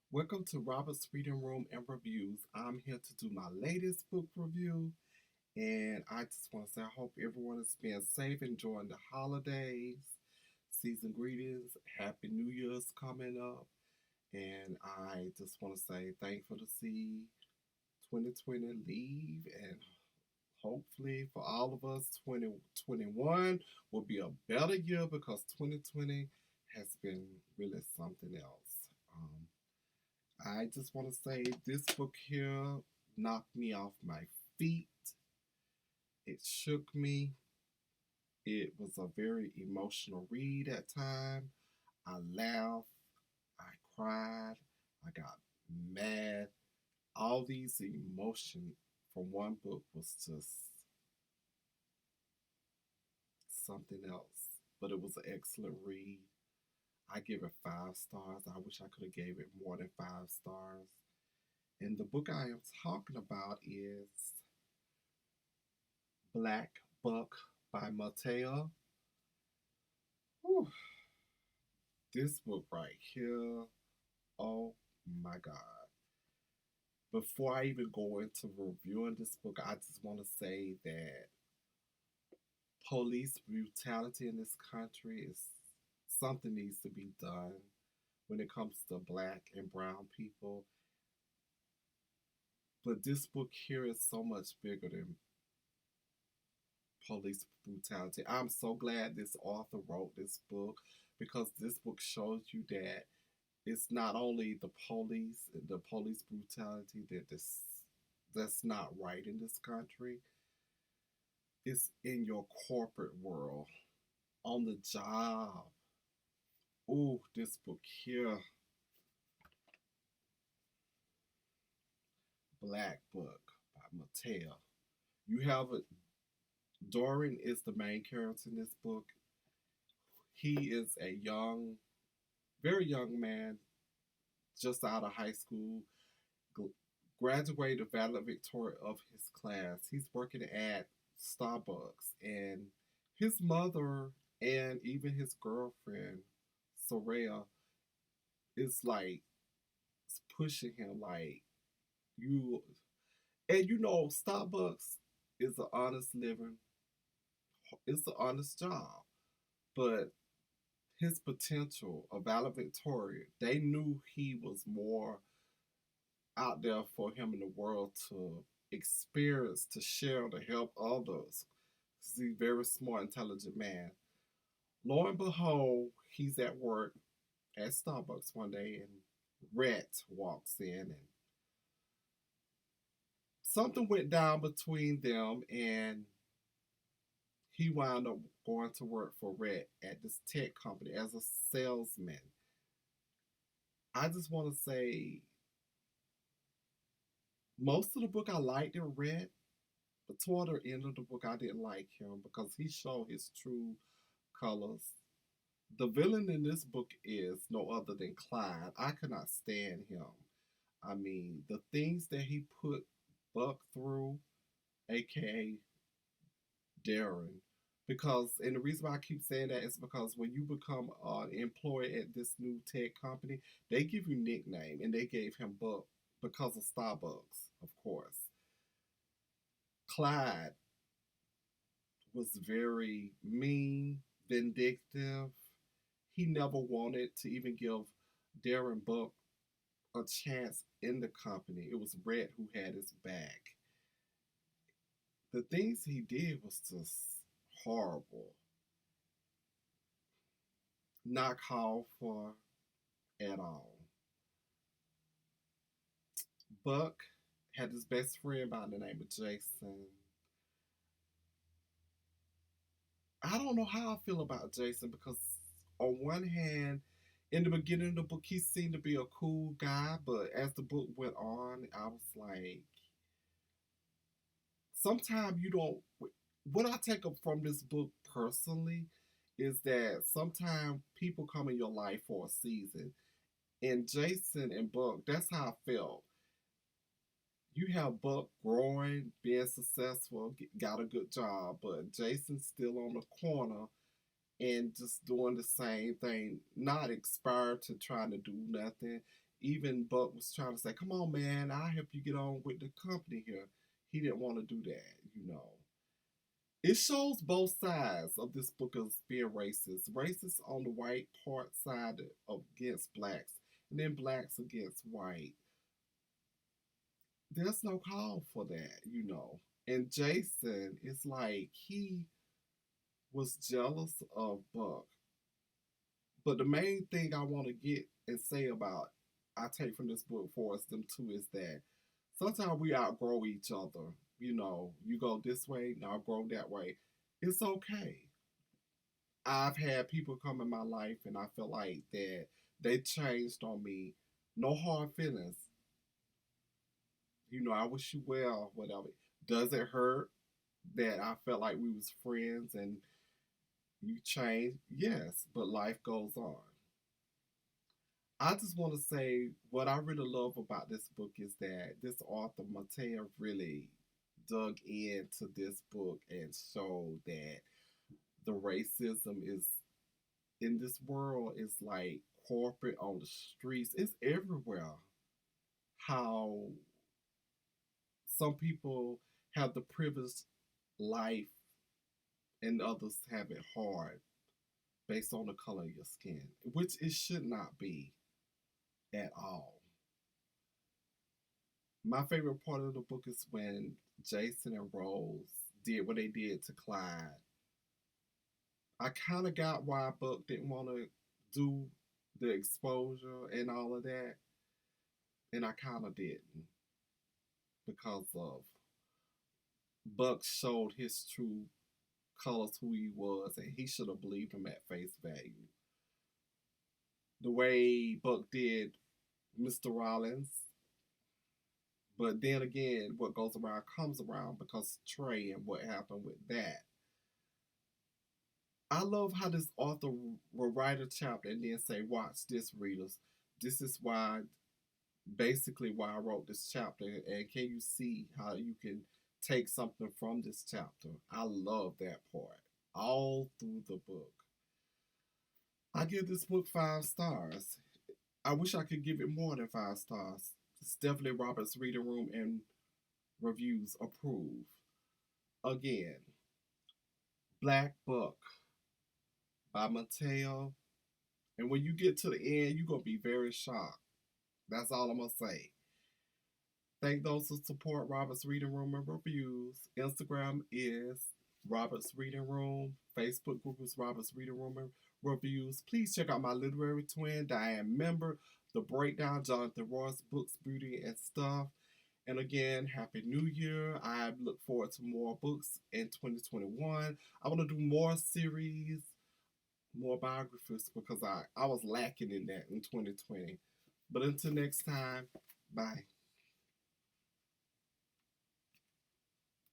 Welcome to Robert's Reading Room and Reviews. I'm here to do my latest book review, and I just want to say I hope everyone is being safe, enjoying the holidays, season greetings, Happy New Year's coming up, and I just want to say thankful to see 2020 leave, and hopefully for all of us, 2021 will be a better year because 2020 has been really something else. I just want to say this book here knocked me off my feet. It shook me. It was a very emotional read at time. I laughed. I cried. I got mad. All these emotions from one book was just something else. But it was an excellent read. I give it 5 stars. I wish I could have gave it more than 5 stars. And the book I am talking about is Black Buck by Mateo. Whew. This book right here, oh my God. Before I even go into reviewing this book, I just want to say that police brutality in this country is something needs to be done when it comes to black and brown people. But this book here is so much bigger than police brutality. I'm so glad this author wrote this book because this book shows you that it's not only the police brutality that's not right in this country. It's in your corporate world, on the job. Ooh, this book here, Black Book by Mateo. You have a Darren is the main character in this book. He is a very young man, just out of high school, graduated valedictorian of his class. He's working at Starbucks, and his mother and even his girlfriend, Soraya, is like pushing him like you. And Starbucks is an honest living. It's an honest job, but his potential, a valedictorian, they knew he was more out there for him in the world to experience, to share, to help others. He's a very smart, intelligent man. Lo and behold, he's at work at Starbucks one day, and Rhett walks in, and something went down between them, and he wound up going to work for Rhett at this tech company as a salesman. I just want to say, most of the book I liked in Rhett, but toward the end of the book, I didn't like him because he showed his true colors. The villain in this book is no other than Clyde. I could not stand him. I mean, the things that he put Buck through, aka Darren, and the reason why I keep saying that is because when you become an employee at this new tech company, they give you nickname, and they gave him Buck because of Starbucks, of course. Clyde was very mean, vindictive. He never wanted to even give Darren Buck a chance in the company. It was Rhett who had his back. The things he did was just horrible. Not called for at all. Buck had his best friend by the name of Jason. I don't know how I feel about Jason because, on one hand, in the beginning of the book, he seemed to be a cool guy, but as the book went on, I was like, sometimes you don't. What I take up from this book personally is that sometimes people come in your life for a season. And Jason and Buck, that's how I felt. You have Buck growing, being successful, got a good job, but Jason's still on the corner and just doing the same thing, not inspired to try to do nothing. Even Buck was trying to say, come on, man, I'll help you get on with the company here. He didn't want to do that. It shows both sides of this book as being racist. Racist on the white part side against blacks, and then blacks against white. There's no call for that. And Jason, it's like he was jealous of Buck. But the main thing I want to get and say about I take from this book for us them two is that sometimes we outgrow each other. You go this way, and I'll grow that way. It's okay. I've had people come in my life and I feel like that they changed on me. No hard feelings. I wish you well, whatever. Does it hurt that I felt like we was friends and you changed? Yes, but life goes on. I just want to say what I really love about this book is that this author Mateo really dug into this book and showed that the racism is in this world is like corporate on the streets. It's everywhere. How some people have the privileged life and others have it hard based on the color of your skin, which it should not be at all. My favorite part of the book is when Jason and Rose did what they did to Clyde. I kind of got why Buck didn't want to do the exposure and all of that, and I kind of didn't because of Buck showed his true colors, who he was, and he should have believed him at face value. The way Buck did Mr. Rollins, but then again, what goes around comes around because Trey and what happened with that. I love how this author will write a chapter and then say, watch this, readers. This is basically why I wrote this chapter. And can you see how you can take something from this chapter? I love that part all through the book. I give this book 5 stars. I wish I could give it more than 5 stars. It's definitely Robert's Reading Room and reviews approve. Again, Black Book by Mateo. And when you get to the end, you're going to be very shocked. That's all I'm going to say. Thank those who support Robert's Reading Room and reviews. Instagram is Robert's Reading Room. Facebook group is Robert's Reading Room and reviews. Please check out my literary twin, Diane Member, The Breakdown, Jonathan Ross, Books, Beauty, and Stuff. And again, Happy New Year. I look forward to more books in 2021. I want to do more series, more biographies, because I was lacking in that in 2020. But until next time, bye.